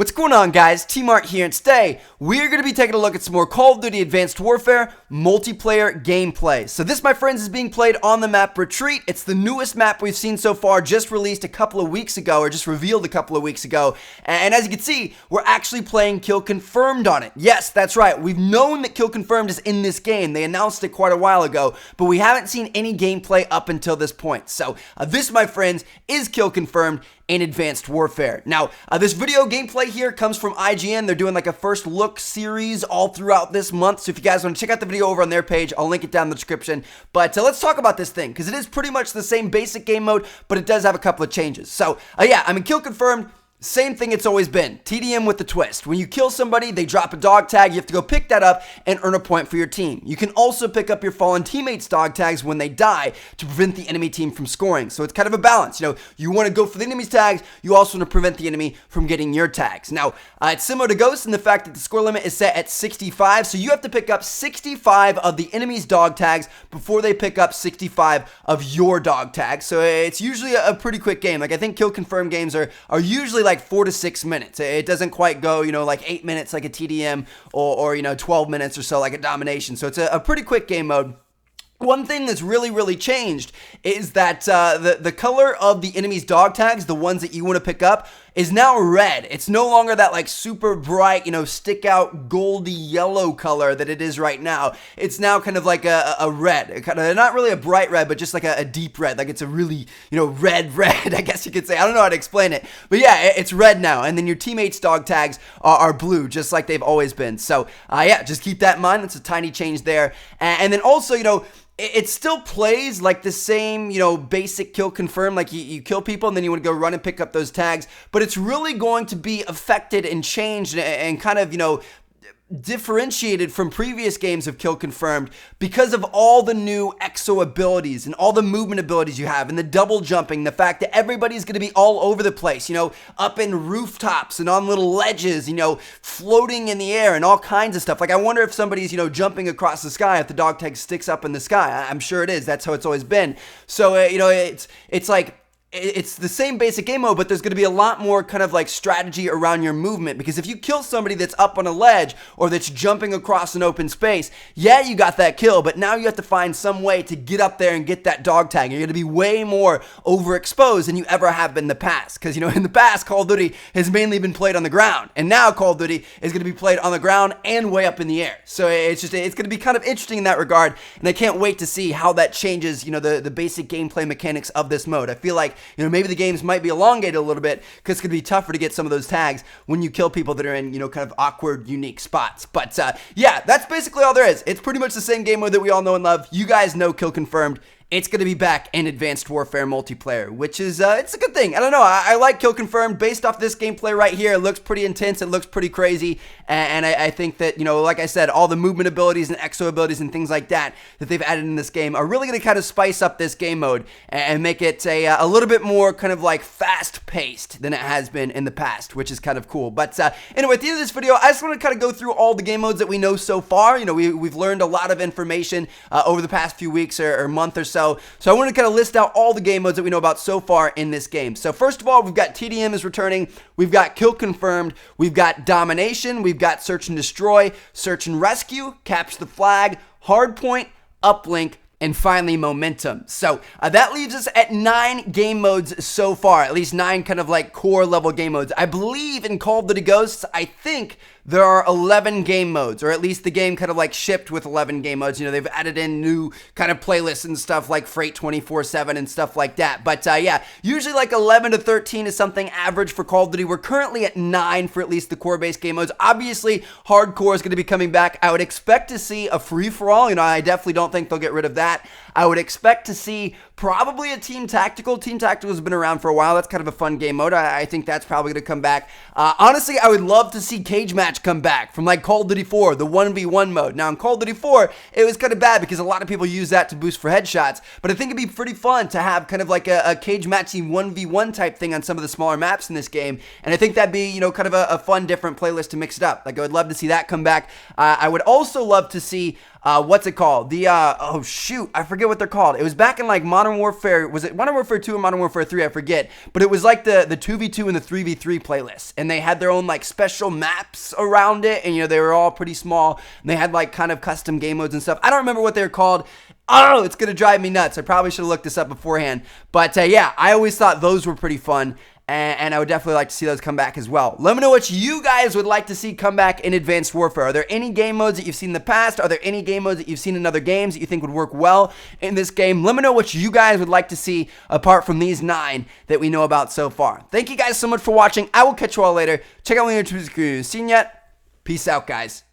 What's going on, guys? T-Mart here, and today we're going to be taking a look at some more Call of Duty Advanced Warfare multiplayer gameplay. So this, my friends, is being played on the map Retreat. It's the newest map we've seen so far, just released a couple of weeks ago, or just revealed a couple of weeks ago. And as you can see, we're actually playing Kill Confirmed on it. Yes, that's right. We've known that Kill Confirmed is in this game. They announced it quite a while ago, but we haven't seen any gameplay up until this point. So this, my friends, is Kill Confirmed in Advanced Warfare. Now, this video gameplay here comes from IGN. They're doing like a first look series all throughout this month. So if you guys want to check out the video over on their page, I'll link it down in the description. But let's talk about this thing, because it is pretty much the same basic game mode, but it does have a couple of changes. So yeah, I mean, Kill Confirmed, same thing it's always been. TDM with the twist. When you kill somebody, they drop a dog tag. You have to go pick that up and earn a point for your team. You can also pick up your fallen teammates' dog tags when they die to prevent the enemy team from scoring. So it's kind of a balance. You know, you want to go for the enemy's tags. You also want to prevent the enemy from getting your tags. Now, it's similar to Ghost in the fact that the score limit is set at 65. So you have to pick up 65 of the enemy's dog tags before they pick up 65 of your dog tags. So it's usually a pretty quick game. Like, I think Kill Confirmed games are usually like 4 to 6 minutes. It doesn't quite go, you know, like 8 minutes like a TDM or you know, 12 minutes or so like a Domination. So it's a pretty quick game mode. One thing that's really changed is that the color of the enemy's dog tags, the ones that you want to pick up, is now red. It's no longer that like super bright, you know, stick out goldy yellow color that it is right now. It's now kind of like a red, kind of not really a bright red, but just like a deep red. Like it's a really, you know, red, I guess you could say. I don't know how to explain it, but yeah, it's red now. And then your teammates' dog tags are blue, just like they've always been. So yeah, just keep that in mind. It's a tiny change there. And then also, you know, it still plays like the same, you know, basic Kill Confirmed, like you kill people and then you want to go run and pick up those tags, but it's really going to be affected and changed and kind of, you know, differentiated from previous games of Kill Confirmed because of all the new exo abilities and all the movement abilities you have and the double jumping, the fact that everybody's going to be all over the place, you know, up in rooftops and on little ledges, you know, floating in the air and all kinds of stuff. Like, I wonder if somebody's, you know, jumping across the sky if the dog tag sticks up in the sky. I'm sure it is. That's how it's always been. So, you know, it's like, it's the same basic game mode, but there's going to be a lot more kind of like strategy around your movement, because if you kill somebody that's up on a ledge or that's jumping across an open space, yeah, you got that kill, but now you have to find some way to get up there and get that dog tag. You're going to be way more overexposed than you ever have been in the past, because, you know, in the past, Call of Duty has mainly been played on the ground, and now Call of Duty is going to be played on the ground and way up in the air. So it's going to be kind of interesting in that regard, and I can't wait to see how that changes, you know, the basic gameplay mechanics of this mode. I feel like, you know, maybe the games might be elongated a little bit because it's going to be tougher to get some of those tags when you kill people that are in, you know, kind of awkward, unique spots. But yeah, that's basically all there is. It's pretty much the same game mode that we all know and love. You guys know Kill Confirmed. It's going to be back in Advanced Warfare multiplayer, which is, it's a good thing. I don't know. I like Kill Confirmed. Based off this gameplay right here, it looks pretty intense. It looks pretty crazy. And I think that, you know, like I said, all the movement abilities and exo abilities and things like that they've added in this game are really going to kind of spice up this game mode and make it a little bit more kind of like fast-paced than it has been in the past, which is kind of cool. But anyway, at the end of this video, I just want to kind of go through all the game modes that we know so far. You know, we've learned a lot of information over the past few weeks or month or so. So I want to kind of list out all the game modes that we know about so far in this game. So first of all, we've got TDM is returning, we've got Kill Confirmed, we've got Domination, we've got Search and Destroy, Search and Rescue, Capture the Flag, Hardpoint, Uplink, and finally Momentum. So that leaves us at 9 game modes so far, at least 9 kind of like core level game modes. I believe in Call of Duty Ghosts, I think there are 11 game modes, or at least the game kind of like shipped with 11 game modes. You know, they've added in new kind of playlists and stuff like Freight 24/7 and stuff like that. But yeah, usually like 11 to 13 is something average for Call of Duty. We're currently at 9 for at least the core-based game modes. Obviously, Hardcore is going to be coming back. I would expect to see a free-for-all. You know, I definitely don't think they'll get rid of that. I would expect to see probably a Team Tactical. Team Tactical has been around for a while. That's kind of a fun game mode. I think that's probably going to come back. Honestly, I would love to see Cage Match come back from like Call of Duty 4, the 1v1 mode. Now, in Call of Duty 4, it was kind of bad because a lot of people use that to boost for headshots, but I think it'd be pretty fun to have kind of like a Cage Matching 1v1 type thing on some of the smaller maps in this game, and I think that'd be, you know, kind of a fun, different playlist to mix it up. Like, I would love to see that come back. I would also love to see what's it called? The, oh shoot, I forget what they're called. It was back in like Modern Warfare, was it Modern Warfare 2 or Modern Warfare 3? I forget. But it was like the 2v2 and the 3v3 playlists. And they had their own like special maps around it. And, you know, they were all pretty small. And they had like kind of custom game modes and stuff. I don't remember what they were called. Oh, it's going to drive me nuts. I probably should have looked this up beforehand. But yeah, I always thought those were pretty fun. And I would definitely like to see those come back as well. Let me know what you guys would like to see come back in Advanced Warfare. Are there any game modes that you've seen in the past? Are there any game modes that you've seen in other games that you think would work well in this game? Let me know what you guys would like to see apart from these 9 that we know about so far. Thank you guys so much for watching. I will catch you all later. Check out my YouTube videos. Seen yet? Peace out, guys.